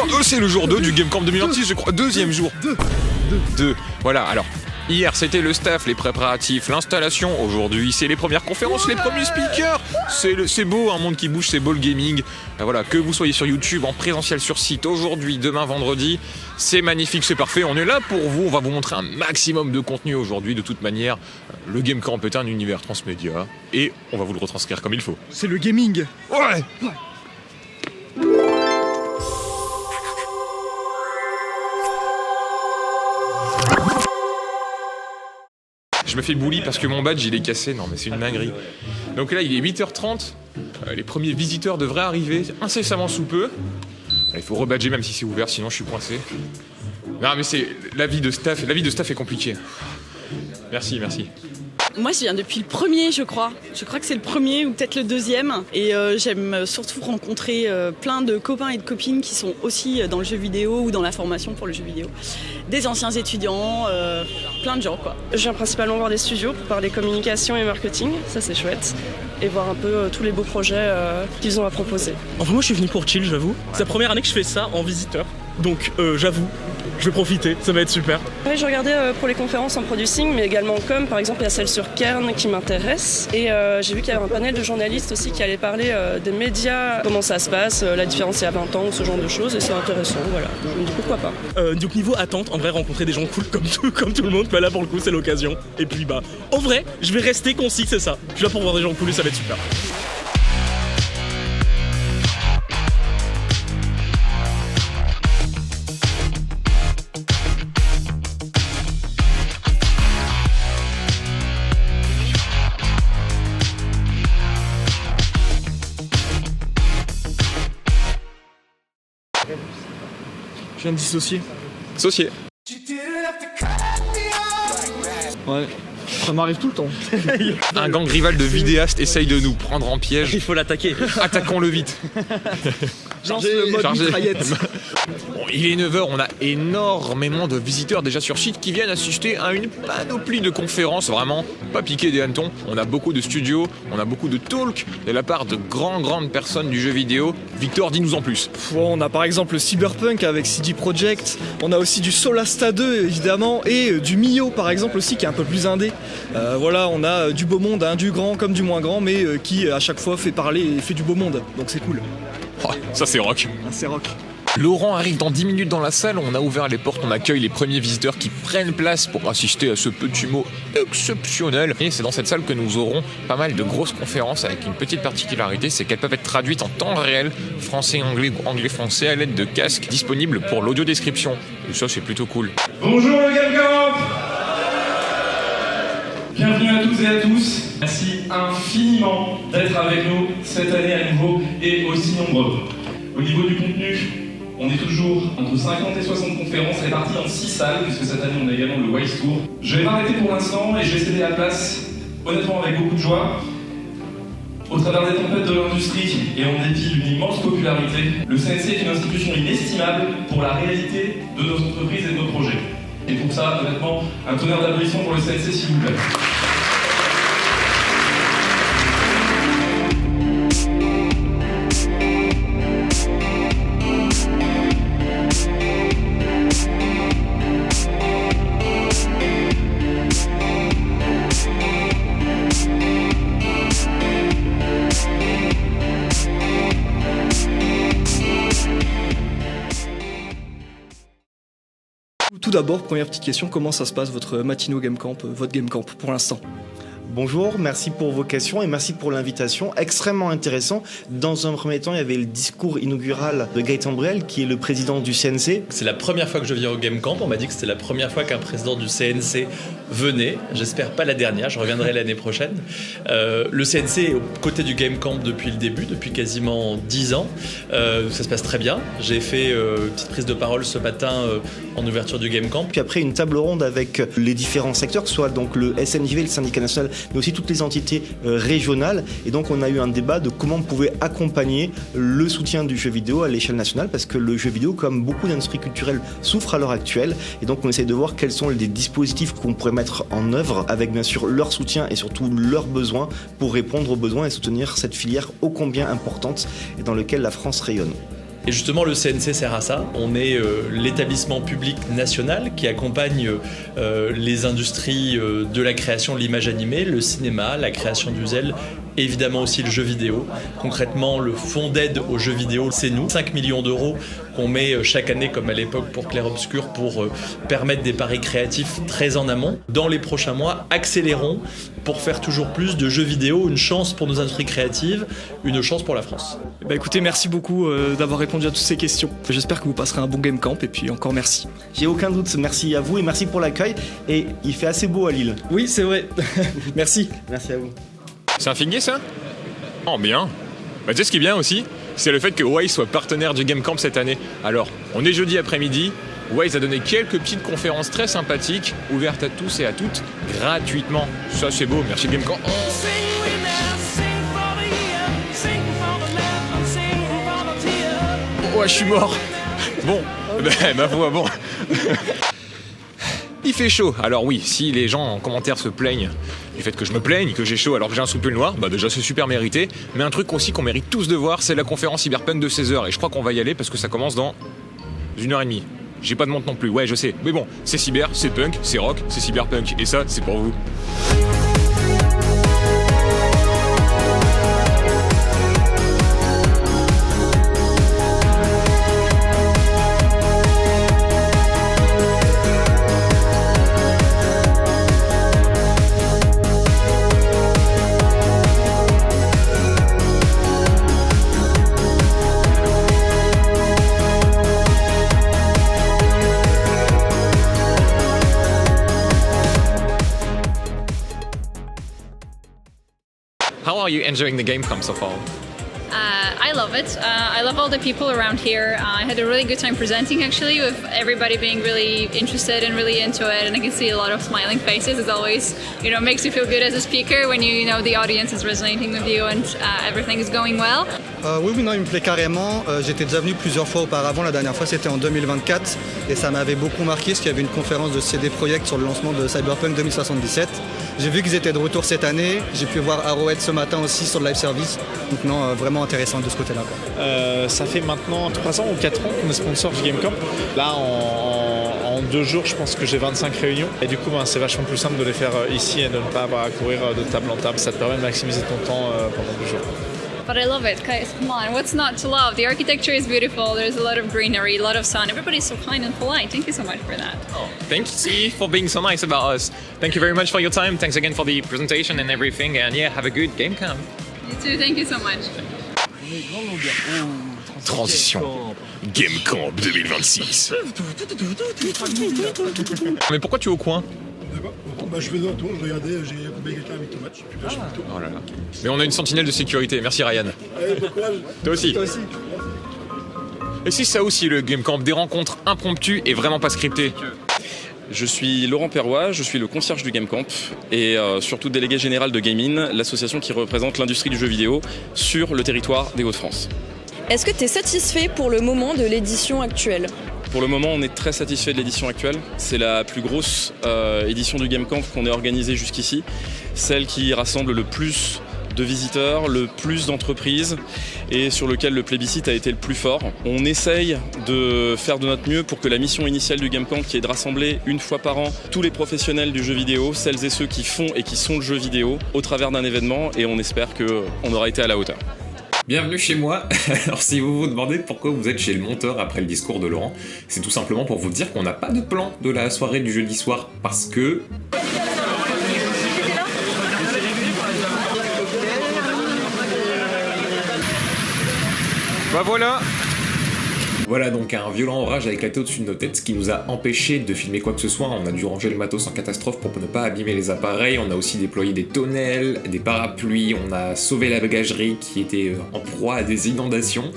d'accord, c'est le jour 2 du Game Camp 2026, je crois. Deuxième jour. Deux. Voilà, alors. Hier, c'était le staff, les préparatifs, l'installation. Aujourd'hui, c'est les premières conférences, les premiers speakers. C'est beau, un monde qui bouge, c'est beau le gaming. Voilà, que vous soyez sur YouTube, en présentiel sur site, aujourd'hui, demain, vendredi, c'est magnifique, c'est parfait. On est là pour vous, on va vous montrer un maximum de contenu aujourd'hui. De toute manière, le Game Camp est un univers transmédia et on va vous le retranscrire comme il faut. C'est le gaming. Ouais. Je me fais bully parce que mon badge il est cassé, non mais c'est une dinguerie. Donc là il est 8h30, les premiers visiteurs devraient arriver incessamment sous peu. Il faut rebadger même si c'est ouvert, sinon je suis coincé. Non mais c'est la vie de staff est compliquée. Merci. Moi, je viens depuis le premier, je crois. Je crois que c'est le premier ou peut-être le deuxième. Et j'aime surtout rencontrer plein de copains et de copines qui sont aussi dans le jeu vidéo ou dans la formation pour le jeu vidéo. Des anciens étudiants, plein de gens, quoi. Je viens principalement voir des studios pour parler communication et marketing, ça c'est chouette. Et voir un peu tous les beaux projets qu'ils ont à proposer. Enfin, moi, je suis venu pour chill, j'avoue. C'est la première année que je fais ça en visiteur. Donc, j'avoue, je vais profiter, ça va être super. Oui, je regardais pour les conférences en producing, mais également en com. Par exemple, il y a celle sur Kern qui m'intéresse. Et j'ai vu qu'il y avait un panel de journalistes aussi qui allait parler des médias, comment ça se passe, la différence il y a 20 ans, ce genre de choses. Et c'est intéressant, voilà. Donc, je me dis pourquoi pas. Donc, niveau attente, en vrai, rencontrer des gens cool comme tout le monde, bah là, pour le coup, c'est l'occasion. Et puis, bah, en vrai, je vais rester concis, c'est ça. Je suis là pour voir des gens cool et ça va être super. Je viens de dissocier. Associé. Ouais, ça m'arrive tout le temps. Un gang rival de vidéastes essaye de nous prendre en piège. Il faut l'attaquer. Attaquons-le vite. Lance le mode mitraillette. Bon, il est 9h, on a énormément de visiteurs déjà sur site qui viennent assister à une panoplie de conférences, vraiment pas piqué des hannetons. On a beaucoup de studios, on a beaucoup de talks de la part de grandes personnes du jeu vidéo. Victor, dis-nous en plus. On a par exemple Cyberpunk avec CD Projekt, on a aussi du Solasta 2 évidemment, et du Mio par exemple aussi qui est un peu plus indé. Voilà, on a du beau monde, du grand comme du moins grand, mais qui à chaque fois fait parler et fait du beau monde, donc c'est cool. Oh, ça c'est rock. C'est rock. Laurent arrive dans 10 minutes dans la salle, on a ouvert les portes, on accueille les premiers visiteurs qui prennent place pour assister à ce petit mot exceptionnel. Et c'est dans cette salle que nous aurons pas mal de grosses conférences avec une petite particularité, c'est qu'elles peuvent être traduites en temps réel, français-anglais ou anglais-français à l'aide de casques disponibles pour l'audio-description. Et ça c'est plutôt cool. Bonjour le Game Camp. Bienvenue à toutes et à tous. Merci infiniment d'être avec nous cette année à nouveau et aussi nombreux. Au niveau du contenu, on est toujours entre 50 et 60 conférences réparties en 6 salles, puisque cette année on a également le Wise Tour. Je vais m'arrêter pour l'instant et je vais céder la place, honnêtement avec beaucoup de joie. Au travers des tempêtes de l'industrie et en dépit d'une immense popularité, le CNC est une institution inestimable pour la réalité de nos entreprises et de nos projets. Et pour ça, honnêtement, un tonnerre d'applaudissements pour le CNC s'il vous plaît. Tout d'abord, première petite question, comment ça se passe votre Matino Game Camp, votre Game Camp pour l'instant? Bonjour, merci pour vos questions et merci pour l'invitation. Extrêmement intéressant. Dans un premier temps, il y avait le discours inaugural de Gaëtan Brel, qui est le président du CNC. C'est la première fois que je viens au Game Camp. On m'a dit que c'était la première fois qu'un président du CNC venait. J'espère pas la dernière, je reviendrai l'année prochaine. Le CNC est aux côtés du Game Camp depuis le début, depuis quasiment 10 ans. Ça se passe très bien. J'ai fait une petite prise de parole ce matin en ouverture du Game Camp. Puis après, une table ronde avec les différents secteurs, que ce soit donc le SNJV, le syndicat national, mais aussi toutes les entités régionales. Et donc, on a eu un débat de comment on pouvait accompagner le soutien du jeu vidéo à l'échelle nationale, parce que le jeu vidéo, comme beaucoup d'industries culturelles, souffre à l'heure actuelle. Et donc, on essaie de voir quels sont les dispositifs qu'on pourrait mettre en œuvre, avec bien sûr leur soutien et surtout leurs besoins, pour répondre aux besoins et soutenir cette filière ô combien importante et dans laquelle la France rayonne. Et justement, le CNC sert à ça. On est l'établissement public national qui accompagne les industries de la création de l'image animée, le cinéma, la création du zèle, et évidemment aussi le jeu vidéo. Concrètement, le fonds d'aide aux jeux vidéo, c'est nous. 5 millions d'euros qu'on met chaque année, comme à l'époque pour Clair Obscur, pour permettre des paris créatifs très en amont. Dans les prochains mois, accélérons pour faire toujours plus de jeux vidéo, une chance pour nos industries créatives, une chance pour la France. Bah écoutez, merci beaucoup d'avoir répondu à toutes ces questions. J'espère que vous passerez un bon Game Camp et puis encore merci. J'ai aucun doute, merci à vous et merci pour l'accueil. Et il fait assez beau à Lille. Oui, c'est vrai. Merci. Merci à vous. C'est un figuier ça? Oh bien. Bah, tu sais ce qui est bien aussi, c'est le fait que Wise soit partenaire du Game Camp cette année. Alors, on est jeudi après-midi, Wise a donné quelques petites conférences très sympathiques, ouvertes à tous et à toutes, gratuitement. Ça c'est beau, merci Game Camp. Oh, je suis mort. Bon, ma foi, bon. Il fait chaud, alors oui, si les gens en commentaire se plaignent du fait que je me plaigne, que j'ai chaud alors que j'ai un sous-pull noir, bah déjà c'est super mérité, mais un truc aussi qu'on mérite tous de voir, c'est la conférence Cyberpunk de 16h, et je crois qu'on va y aller parce que ça commence dans 1h30. J'ai pas de montre non plus, ouais je sais, mais bon, c'est cyber, c'est punk, c'est rock, c'est cyberpunk, et ça, c'est pour vous. How are you enjoying the Game Camp so far? I love it. I love all the people around here. I had a really good time presenting actually, with everybody being really interested and really into it, and I can see a lot of smiling faces. It always, makes you feel good as a speaker when you know the audience is resonating with you and everything is going well. Oui, non, il me plaît carrément. J'étais déjà venu plusieurs fois auparavant. La dernière fois, c'était en 2024 et ça m'avait beaucoup marqué parce qu'il y avait une conférence de CD Projekt sur le lancement de Cyberpunk 2077. J'ai vu qu'ils étaient de retour cette année. J'ai pu voir Arrowhead ce matin aussi sur le live service. Donc non, vraiment intéressant de ce côté-là. Ça fait maintenant 3 ans ou 4 ans qu'on est sponsor du Game Camp. Là, en 2 jours, je pense que j'ai 25 réunions. Et du coup, c'est vachement plus simple de les faire ici et de ne pas avoir à courir de table en table. Ça te permet de maximiser ton temps pendant 2 jours. But I love it, guys, come on, what's not to love? The architecture is beautiful, there's a lot of greenery, a lot of sun, everybody's so kind and polite. Thank you so much for that. Oh, thank you for being so nice about us. Thank you very much for your time, thanks again for the presentation and everything, and yeah, have a good Game Camp. You too, thank you so much. Transition. Game Camp 2026. Mais pourquoi tu es au coin? Je faisais un tour, je regardais, j'ai accompagné quelqu'un avec ton match. Oh là là. Mais on a une sentinelle de sécurité, merci Ryan. Allez, bon courage. Toi aussi. Et si ça aussi le Game Camp, des rencontres impromptues et vraiment pas scriptées? Je suis Laurent Perrois, je suis le concierge du Game Camp et surtout délégué général de Game-In, l'association qui représente l'industrie du jeu vidéo sur le territoire des Hauts-de-France. Est-ce que tu es satisfait pour le moment de l'édition actuelle ? Pour le moment, on est très satisfait de l'édition actuelle. C'est la plus grosse édition du Game Camp qu'on ait organisée jusqu'ici. Celle qui rassemble le plus de visiteurs, le plus d'entreprises et sur lequel le plébiscite a été le plus fort. On essaye de faire de notre mieux pour que la mission initiale du Game Camp, qui est de rassembler une fois par an tous les professionnels du jeu vidéo, celles et ceux qui font et qui sont le jeu vidéo, au travers d'un événement, et on espère qu'on aura été à la hauteur. Bienvenue chez moi. Alors si vous vous demandez pourquoi vous êtes chez le monteur après le discours de Laurent, c'est tout simplement pour vous dire qu'on n'a pas de plan de la soirée du jeudi soir parce que... Bah voilà. Voilà donc un violent orage a éclaté au-dessus de nos têtes, ce qui nous a empêché de filmer quoi que ce soit. On a dû ranger le matos en catastrophe pour ne pas abîmer les appareils, on a aussi déployé des tonnelles, des parapluies, on a sauvé la bagagerie qui était en proie à des inondations.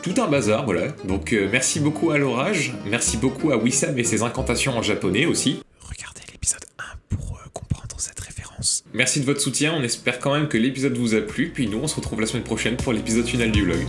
Tout un bazar, voilà. Donc merci beaucoup à l'orage, merci beaucoup à Wissam et ses incantations en japonais aussi. Regardez l'épisode 1 pour comprendre cette référence. Merci de votre soutien, on espère quand même que l'épisode vous a plu, puis nous on se retrouve la semaine prochaine pour l'épisode final du vlog.